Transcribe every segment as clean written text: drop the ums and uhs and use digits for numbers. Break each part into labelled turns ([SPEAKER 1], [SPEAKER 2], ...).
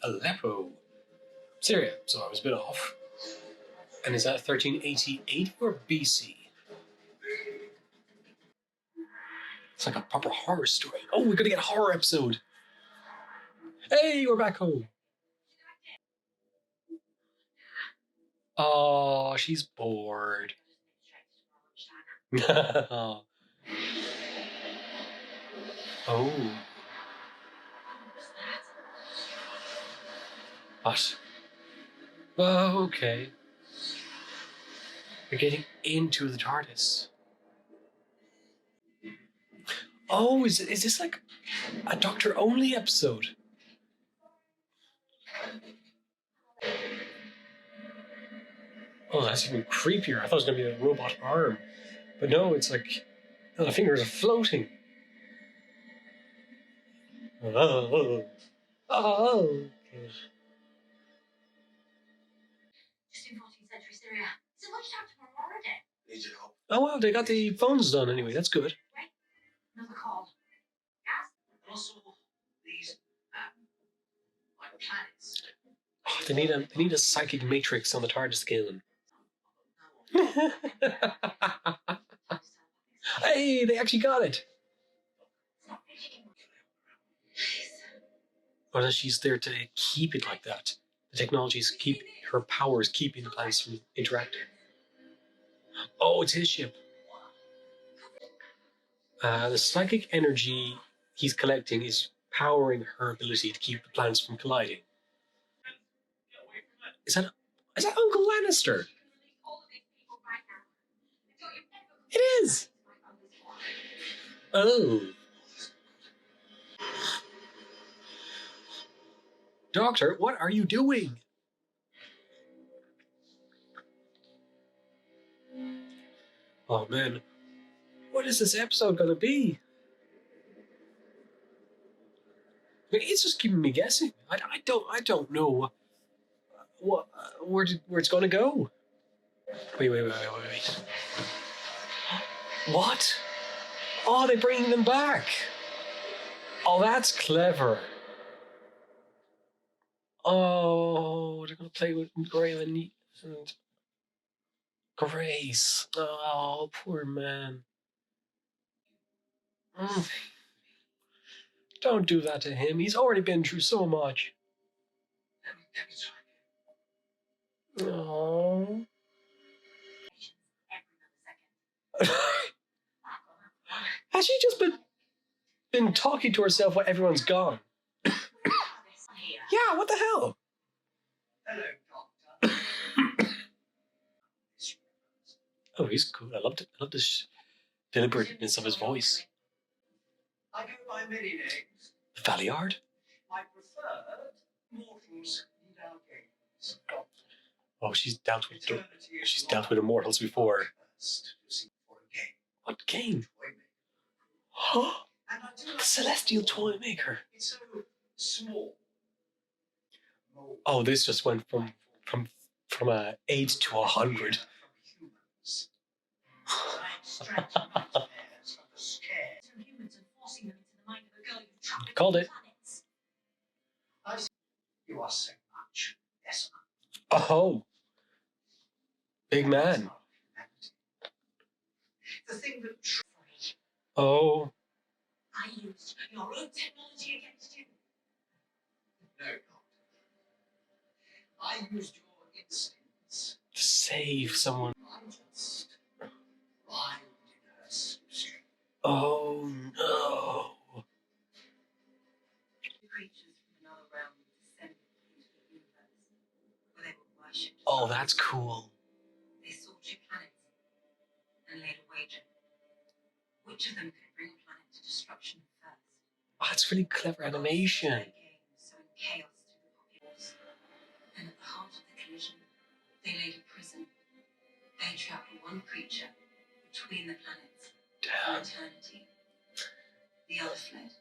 [SPEAKER 1] Aleppo. Syria, so I was a bit off. And is that 1388 or BC? It's like a proper horror story. Oh, we're gonna get a horror episode. Hey, we're back home. Oh, she's bored. Oh. What? Oh, okay. We're getting into the TARDIS. Oh, is this like a Doctor Only episode? Oh, that's even creepier. I thought it was going to be a robot arm. But no, it's like the fingers are floating. Oh. Okay.
[SPEAKER 2] Just in 14th century Syria. So much time to Aurora Day.
[SPEAKER 1] Need your help. Oh wow, they got the phones done anyway. That's good.
[SPEAKER 2] Wait, another call. Yes.
[SPEAKER 3] And also these like planets.
[SPEAKER 1] Oh, they need a psychic matrix on the TARDIS again. Hey, they actually got it. Or she's there to keep it like that. The technologies keep her powers keeping the planets from interacting. Oh, it's his ship. The psychic energy he's collecting is powering her ability to keep the planets from colliding. Is that Uncle Lannister? It is. Oh. Doctor, what are you doing? Oh man, what is this episode gonna be? I mean, it's just keeping me guessing. I don't know where it's gonna go. Wait. What? Oh, they're bringing them back. Oh, that's clever. Oh, they're gonna play with Graham and Grace. Oh, poor man. Don't do that to him. He's already been through so much. Oh. Has she just been talking to herself while everyone's gone? Yeah, what the hell?
[SPEAKER 3] Hello, Doctor.
[SPEAKER 1] Oh, he's cool. I loved it. I love this deliberateness of his voice.
[SPEAKER 3] I go by many names.
[SPEAKER 1] Valiard?
[SPEAKER 3] My preferred mortals need our games.
[SPEAKER 1] Oh, she's dealt with immortals before. What game? The Celestial Toy Maker.
[SPEAKER 3] It's so small.
[SPEAKER 1] Oh, this just went from 8 to 100. Called it.
[SPEAKER 3] You are so much. Yes.
[SPEAKER 1] Oh. Big man.
[SPEAKER 3] The thing that.
[SPEAKER 1] Oh.
[SPEAKER 2] I used your own technology against you.
[SPEAKER 3] No, Doctor. I used your instincts
[SPEAKER 1] To save someone.
[SPEAKER 3] I just rhymed in her suit.
[SPEAKER 1] Oh no.
[SPEAKER 2] The creatures from another realm descended into the universe, where they were worshipped.
[SPEAKER 1] Oh, that's cool.
[SPEAKER 2] They sought your planets and laid a wager. Which of them could bring a planet to destruction first?
[SPEAKER 1] Oh, that's really clever animation.
[SPEAKER 2] Their game sowing chaos through the populace. And at the heart of the collision, they laid a prison. They trapped one creature between the planets for
[SPEAKER 1] Damn.
[SPEAKER 2] eternity. The other fled,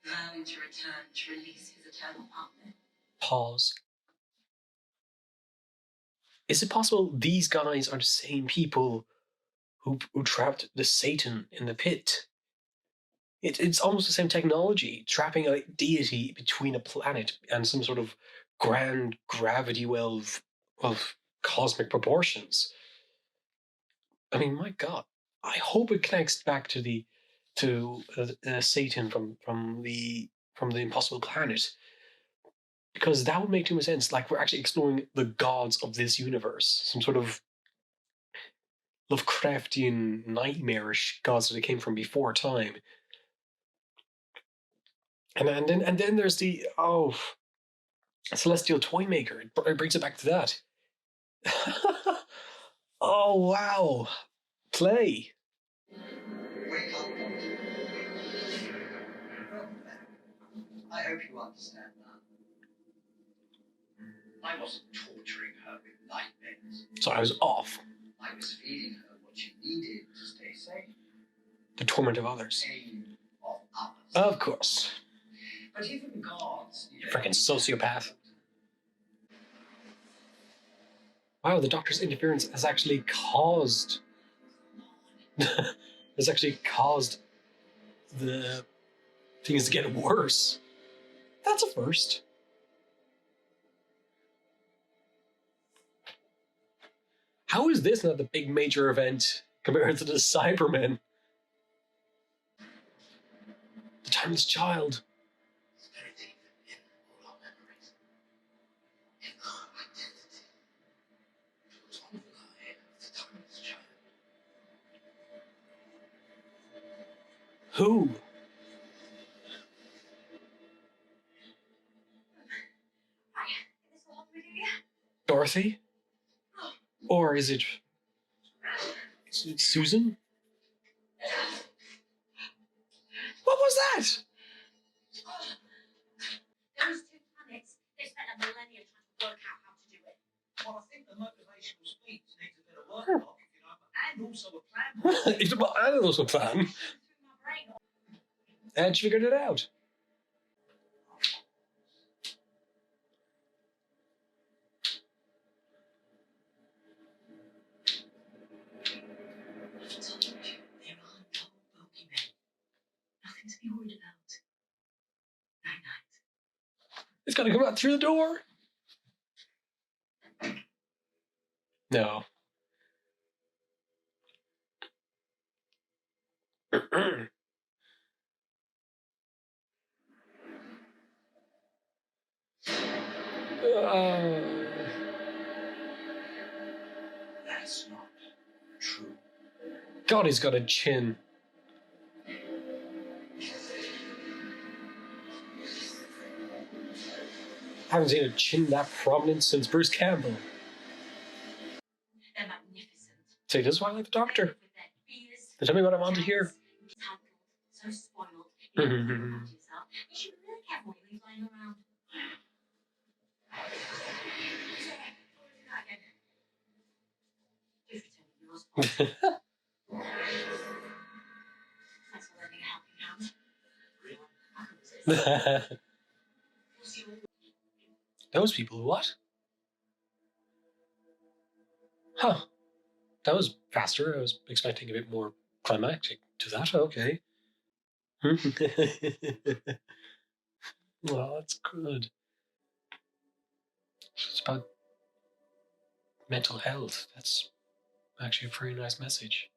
[SPEAKER 2] vowing to return to release his eternal partner.
[SPEAKER 1] Pause. Is it possible these guys are the same people who trapped the Satan in the pit? It's almost the same technology, trapping a deity between a planet and some sort of grand gravity well of cosmic proportions. I mean, my God, I hope it connects back to Satan from the Impossible Planet, because that would make too much sense. Like, we're actually exploring the gods of this universe, some sort of Lovecraftian, nightmarish gods that they came from before time. And then there's the celestial toy maker. It brings it back to that. Oh wow, play.
[SPEAKER 3] Wake up. I hope you understand that. I wasn't torturing her with nightmares.
[SPEAKER 1] So I was off.
[SPEAKER 3] I was feeding her what she needed to stay safe.
[SPEAKER 1] The torment of others.
[SPEAKER 3] Pain of others.
[SPEAKER 1] Of course.
[SPEAKER 3] But even gods.
[SPEAKER 1] You freaking sociopath. Wow, the doctor's interference has actually caused the things to get worse. That's a first. How is this not the big major event compared to the Cybermen? The Timeless Child.
[SPEAKER 3] It's very deep in all our memories. In our identity. It was on the lie of the timeless child.
[SPEAKER 1] Who? Dorothy? Or is it Susan? What was that?
[SPEAKER 2] Those two planets, they spent a millennium trying to work out how to do it.
[SPEAKER 3] Well, I think the motivational speech needs a bit of work, if you know, and also a plan.
[SPEAKER 1] It's about animals with plan.
[SPEAKER 2] Through my brain.
[SPEAKER 1] And she figured it out.
[SPEAKER 2] I told you, there are no bogeymen. Nothing to be worried about. Night-night.
[SPEAKER 1] It's gotta come out through the door. No.
[SPEAKER 3] That's not true.
[SPEAKER 1] God, he's got a chin. Haven't seen a chin that prominent since Bruce Campbell.
[SPEAKER 2] They're magnificent.
[SPEAKER 1] See, this is why I like the Doctor.
[SPEAKER 2] With their fears,
[SPEAKER 1] They tell me what I want to hear.
[SPEAKER 2] tangled, so spoiled. You never think about yourself. You should be really careful what you leave lying around. Please return yours. Thanks for lending a helping hand. I couldn't resist. What's your
[SPEAKER 1] Those people, what? Huh. That was faster. I was expecting a bit more climactic to that. Okay. Well, that's good. It's about mental health. That's actually a very nice message.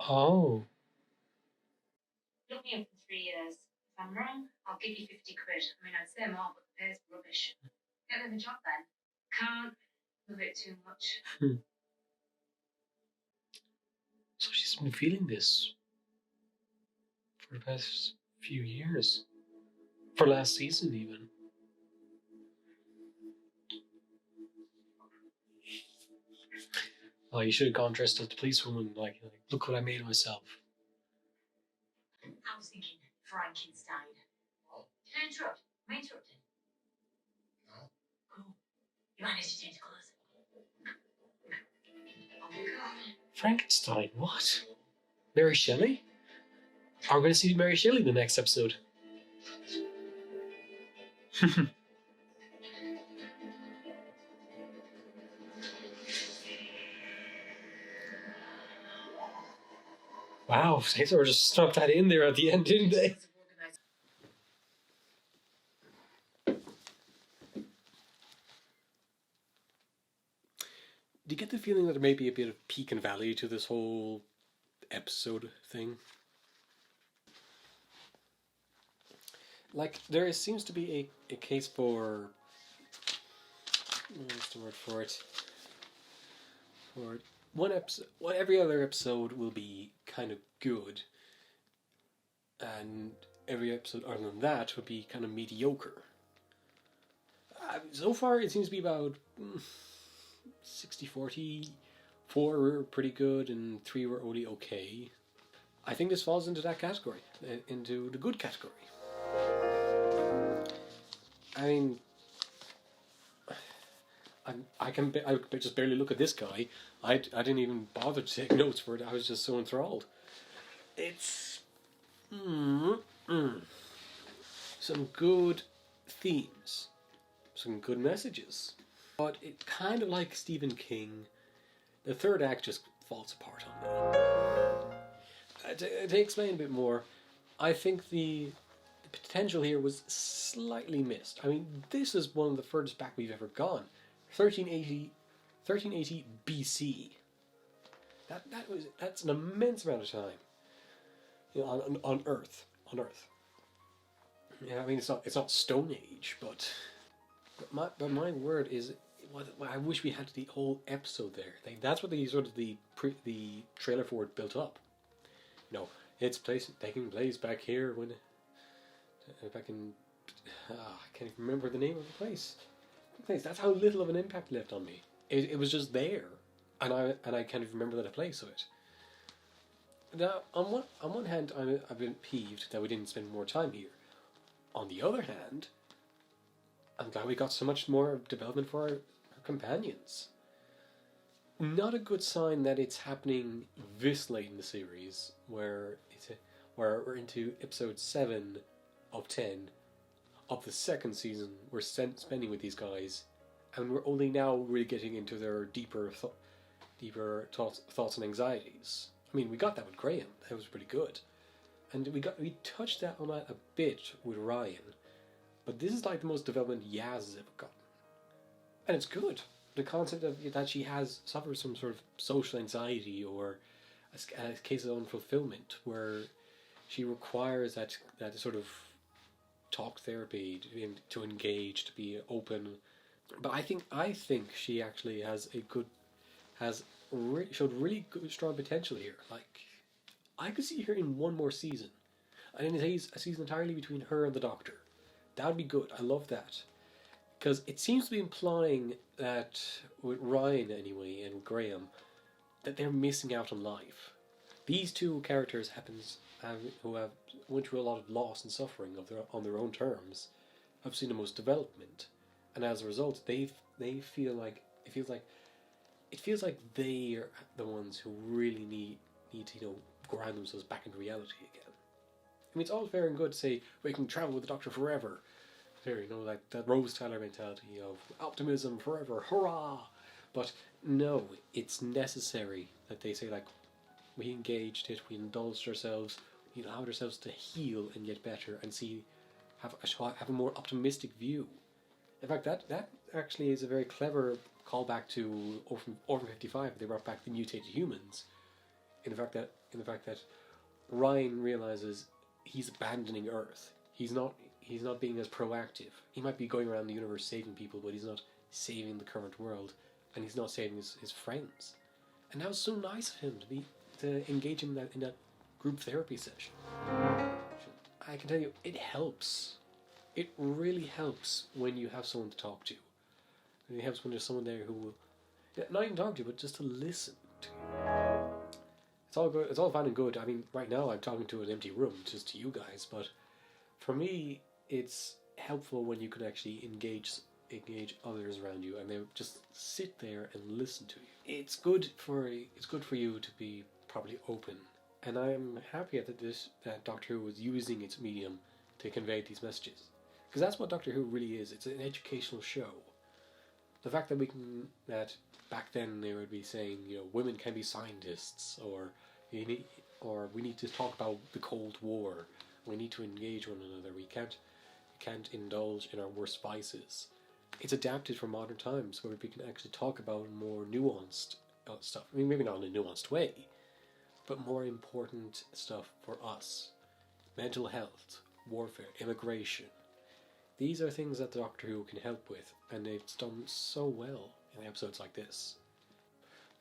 [SPEAKER 1] Oh.
[SPEAKER 2] Look me up for 3 years. If I'm wrong, I'll give you 50 quid. I mean, I'd say more, but the pay's rubbish. Get me the job then. Can't move it too much.
[SPEAKER 1] So she's been feeling this for the past few years. For last season, even. Oh, you should have gone dressed as the policewoman. Like, look what I made of myself.
[SPEAKER 2] I was thinking Frankenstein. Did I interrupt? Am I interrupting?
[SPEAKER 3] No.
[SPEAKER 2] Cool. You managed to change colours. Oh my god.
[SPEAKER 1] Frankenstein, what? Mary Shelley? Are we going to see Mary Shelley in the next episode? Wow, they sort of just stuck that in there at the end, didn't they? Do you get the feeling that there may be a bit of peak and valley to this whole episode thing? Like, there seems to be a case for... What's the word for it? For one episode... Well, every other episode will be kind of good, and every episode other than that would be kind of mediocre. So far, it seems to be about 60-40. 4 were pretty good, and 3 were only okay. I think this falls into that category, into the good category. I mean, I just barely look at this guy. I didn't even bother to take notes for it. I was just so enthralled. It's some good themes, some good messages, but it kind of like Stephen King. The third act just falls apart on me. To explain a bit more, I think the potential here was slightly missed. I mean, this is one of the furthest back we've ever gone. 1380 BC. That's an immense amount of time. You know, on Earth. Yeah, I mean, it's not Stone Age, but my word is, I wish we had the whole episode there. That's what the trailer for it built up. You know, it's taking place back here when back in I can't even remember the name of the place. That's how little of an impact left on me. It was just there, and I can't even remember the place of it. Now, on one hand, I've been peeved that we didn't spend more time here. On the other hand, I'm glad we got so much more development for our companions. Not a good sign that it's happening this late in the series, where we're into episode 7 of 10 of the second season we're spending with these guys, and we're only now really getting into their deeper thoughts and anxieties. I mean, we got that with Graham. That was pretty good, and we touched on that a bit with Ryan, but this is like the most development Yaz has ever gotten, and it's good. The concept of that she suffers some sort of social anxiety or a case of unfulfillment, where she requires that sort of talk therapy to engage, to be open. But I think she actually showed really good, strong potential here. Like, I could see her in one more season, and then it's a season entirely between her and the Doctor. That would be good. I love that, because it seems to be implying that with Ryan anyway and Graham, that they're missing out on life. These two characters who have went through a lot of loss and suffering on their own terms, have seen the most development, and as a result, they feel like it feels like they are the ones who really need to ground themselves back into reality again. I mean, it's all fair and good to say we can travel with the Doctor forever. There, like that Rose Tyler mentality of optimism forever, hurrah! But no, it's necessary that they say, like, we engaged it, we indulged ourselves, we allowed ourselves to heal and get better and have a more optimistic view. In fact, that actually is a very clever callback to Orphan 55. They brought back the mutated humans. In the fact that Ryan realizes he's abandoning Earth. He's not being as proactive. He might be going around the universe saving people, but he's not saving the current world, and he's not saving his friends. And that was so nice of him to engage in that group therapy session. I can tell you, it helps. It really helps when you have someone to talk to. It helps when there's someone there who will not even talk to you, but just to listen to you. It's all good. It's all fine and good. I mean, right now I'm talking to an empty room, just to you guys, but for me, it's helpful when you can actually engage others around you, and they just sit there and listen to you. It's good for you to be probably open, and I'm happy that Doctor Who was using its medium to convey these messages, because that's what Doctor Who really is. It's an educational show. The fact that back then they would be saying, women can be scientists, or or we need to talk about the Cold War. We need to engage one another. We can't indulge in our worst vices. It's adapted for modern times where we can actually talk about more nuanced stuff. I mean, maybe not in a nuanced way, but more important stuff for us. Mental health, warfare, immigration. These are things that Doctor Who can help with, and it's done so well in episodes like this.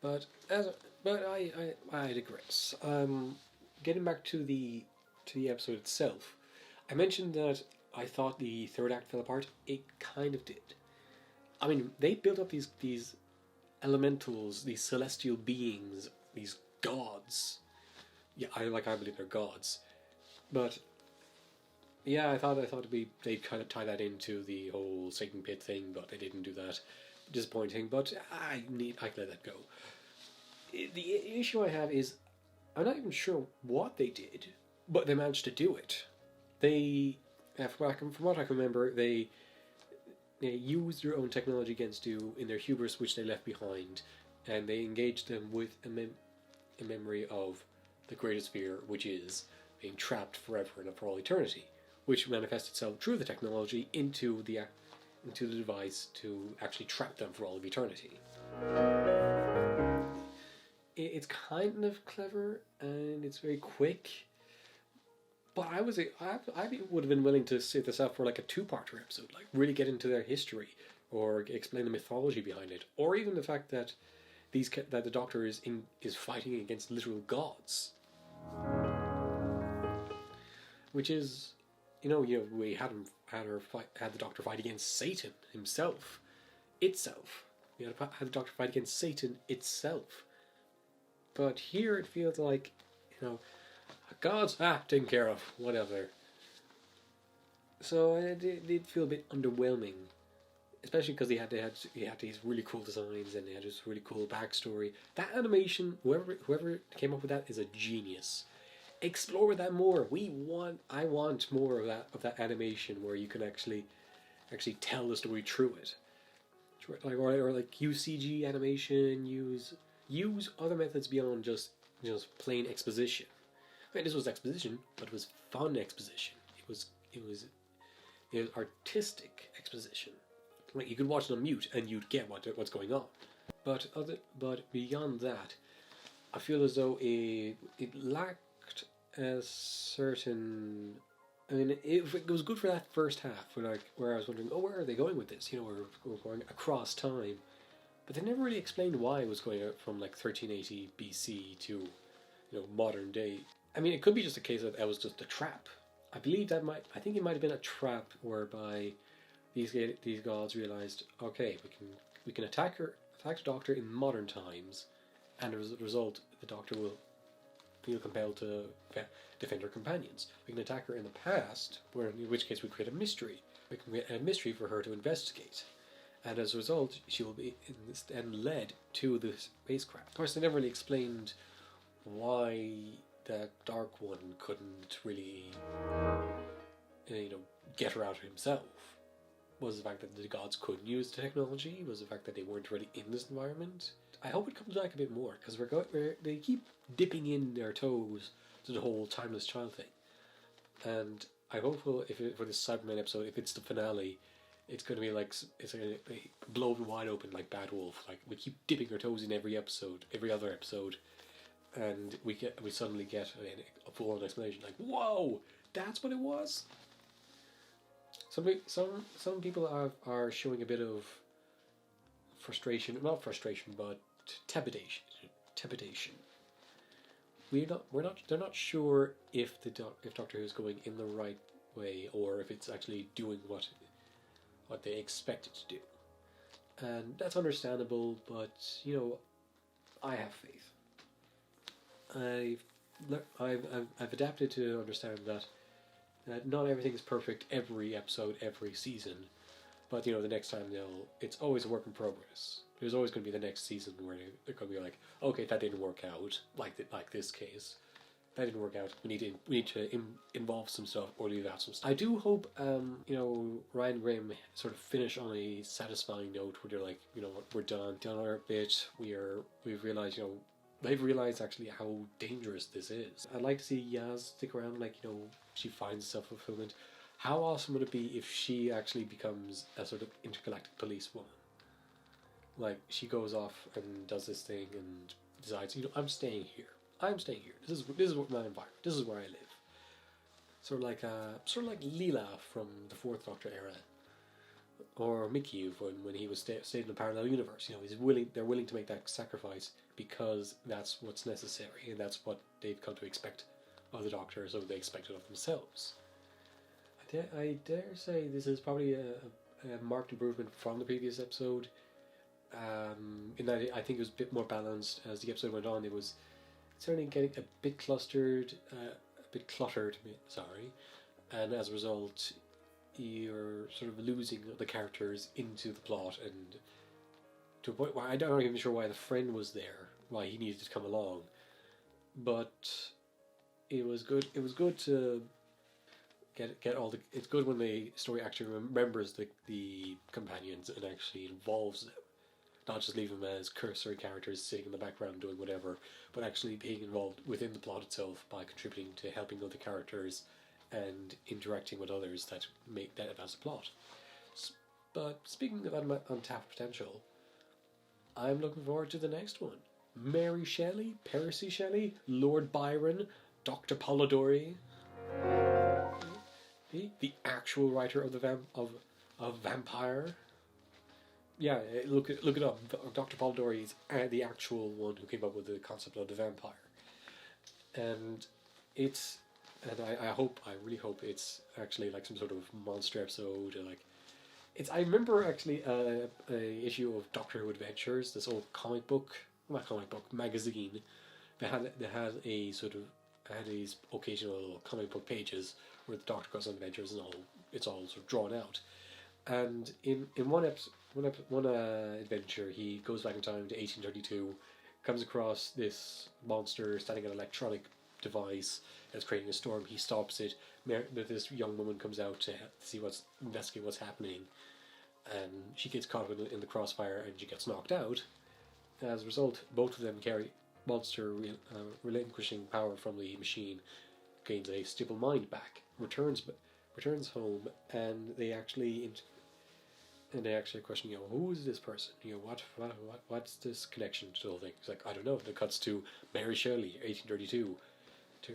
[SPEAKER 1] But I digress. Getting back to the episode itself, I mentioned that I thought the third act fell apart. It kind of did. I mean, they built up these elementals, these celestial beings, these gods. Yeah, I believe they're gods, but yeah, I thought they'd kind of tie that into the whole Satan pit thing, but they didn't do that. Disappointing, but I can let that go. The issue I have is I'm not even sure what they did, but they managed to do it. They, from what I can remember, they used their own technology against you in their hubris, which they left behind, and they engaged them with a memory of the greatest fear, which is being trapped forever and for all eternity, which manifests itself through the technology into the device to actually trap them for all of eternity. It's kind of clever and it's very quick, but I would have been willing to sit this out for like a two-parter episode, like really get into their history or explain the mythology behind it, or even the fact that that the Doctor is fighting against literal gods, which is, we had the Doctor fight against Satan himself, itself. We had the Doctor fight against Satan itself. But here it feels like, gods, taken care of, whatever. So it did feel a bit underwhelming, especially because he had these really cool designs and they had this really cool backstory. That animation, whoever came up with that is a genius. Explore that more. I want more of that animation where you can actually tell the story through it. Or use CG animation, use other methods beyond just plain exposition. I mean, this was exposition, but it was fun exposition. It was artistic exposition. Like, you could watch it on mute and you'd get what's going on. But beyond that, I feel as though it lacked a certain. I mean, it was good for that first half, where I was wondering, where are they going with this? We're going across time. But they never really explained why it was going out from 1380 BC to, modern day. I mean, it could be just a case of that was just a trap. I think it might have been a trap whereby these gods realized, okay, we can attack the Doctor in modern times, and as a result, the Doctor will feel compelled to defend her companions. We can attack her in the past, in which case we create a mystery. We can create a mystery for her to investigate. And as a result, she will be then led to the spacecraft. Of course, they never really explained why the Dark One couldn't really, get her out himself. Was the fact that the gods couldn't use the technology? Was the fact that they weren't really in this environment? I hope it comes back a bit more, because they keep dipping in their toes to the whole timeless child thing. And I'm hopeful for this Cyberman episode, if it's the finale, it's going to be it's going to be blown wide open like Bad Wolf. Like, we keep dipping our toes in every other episode, and we suddenly get a full-on explanation. Like, whoa, that's what it was. Some people are showing a bit of frustration, not frustration, but trepidation. They're not sure if Doctor Who is going in the right way, or if it's actually doing what they expect it to do. And that's understandable, but I have faith. I've adapted to understand that not everything is perfect every episode, every season, but the next time it's always a work in progress. There's always going to be the next season where they're going to be like, okay, that didn't work out, like this case. That didn't work out. We need to involve some stuff or leave out some stuff. I do hope Ryan and Graham sort of finish on a satisfying note where they're like, we're done our bit. We've realized they've realized actually how dangerous this is. I'd like to see Yaz stick around, like, you know, she finds self-fulfillment. How awesome would it be if she actually becomes a sort of intergalactic policewoman? Like, she goes off and does this thing and decides, you know, I'm staying here. I'm staying here. This is what my environment. This is where I live. Sort of like Leela from the Fourth Doctor era, or Mickey when he was stayed in a parallel universe. You know, they're willing to make that sacrifice because that's what's necessary, and that's what they've come to expect of the Doctor, so they expect it of themselves. I dare say this is probably a marked improvement from the previous episode. In that I think it was a bit more balanced as the episode went on. It was certainly getting a bit cluttered, sorry, and as a result, you're sort of losing the characters into the plot, and to a point where I'm not even sure why the friend was there, why he needed to come along, but it was good. It was good to get all the. It's good when the story actually remembers the companions and actually involves them. Not just leave them as cursory characters sitting in the background doing whatever, but actually being involved within the plot itself by contributing to helping other characters and interacting with others that make that advance the plot. But speaking of untapped potential, I'm looking forward to the next one. Mary Shelley, Percy Shelley, Lord Byron, Dr. Polidori, the actual writer of of Vampire. Yeah, look it up. Dr. Polidori is the actual one who came up with the concept of the vampire, and I really hope it's actually like some sort of monster episode, or like I remember actually a issue of Doctor Who Adventures, this old not comic book magazine, that had a sort of had these occasional comic book pages where the Doctor goes on adventures and it's all sort of drawn out, and in one episode. One adventure, he goes back in time to 1832, comes across this monster standing at an electronic device that's creating a storm. He stops it. This young woman comes out to investigate what's happening, and she gets caught in the crossfire and she gets knocked out. As a result, both of them carry monster relinquishing power from the machine, gains a stable mind back, returns home, and they actually question, you know, who is this person? You know, what's this connection to the whole thing? It's like, I don't know. It cuts to Mary Shelley, 1832, to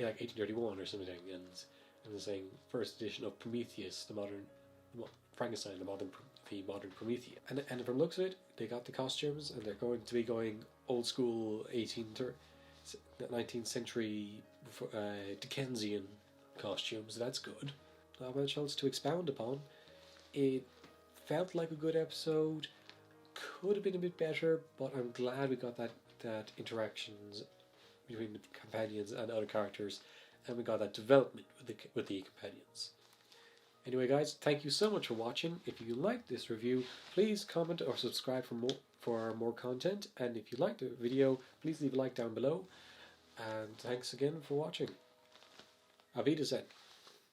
[SPEAKER 1] like 1831 or something, and they're saying first edition of Prometheus, Frankenstein, the modern Prometheus, and from looks of it, they got the costumes, and they're going to be going old school 19th century Dickensian costumes. That's good. I'll have a chance to expound upon. It felt like a good episode. Could have been a bit better, but I'm glad we got that interactions between the companions and other characters, and we got that development with the companions. Anyway, guys, thank you so much for watching. If you liked this review, please comment or subscribe for more content. And if you liked the video, please leave a like down below. And thanks again for watching. Auf Wiedersehen.